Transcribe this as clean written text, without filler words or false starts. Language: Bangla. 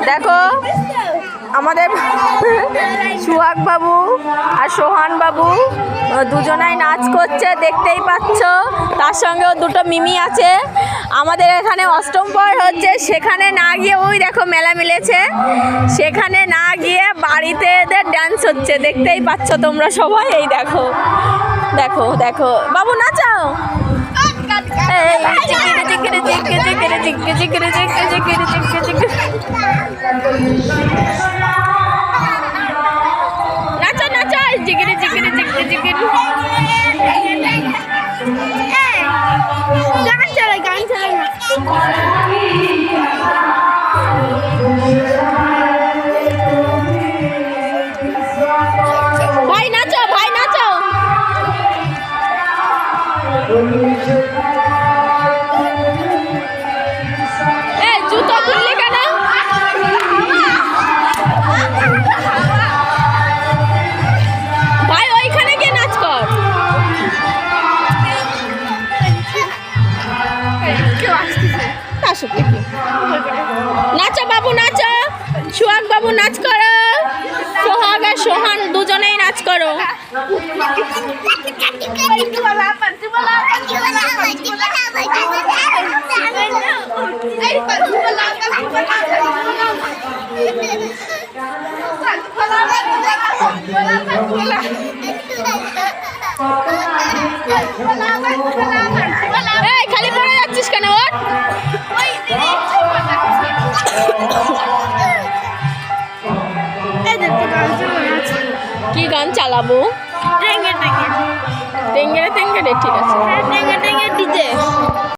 দেখো আমাদের সুহাগ বাবু আর সোহান বাবু দুজনাই নাচ করছে, দেখতেই পাচ্ছ। তার সঙ্গেও দুটো মিমি আছে। আমাদের এখানে অষ্টম প্রহর হচ্ছে, সেখানে না গিয়ে ওই দেখো মেলা মিলেছে, সেখানে না গিয়ে বাড়িতে এদের ডান্স হচ্ছে, দেখতেই পাচ্ছ তোমরা সবাই। এই দেখো দেখো দেখো বাবু নাচাও। নাচা নাচা জিগিরি জিগিরি জিগিরি জিগিরি। গান চালাই না। ভাই নাচো, ভাই নাচো। এই জুতো খুললি কেন? ভাই ওইখানে গিয়ে নাচ কর। নাচো বাবু নাচো, সোহাগ বাবু নাচ করো, সোহাগ আর সোহান দুজনেই নাচ করো। এই খালি পড়ে যাচ্ছিস কেন? ওর কি গান চালাবো? টেঙ্গেরে টেঙ্গেরে, ঠিক আছে।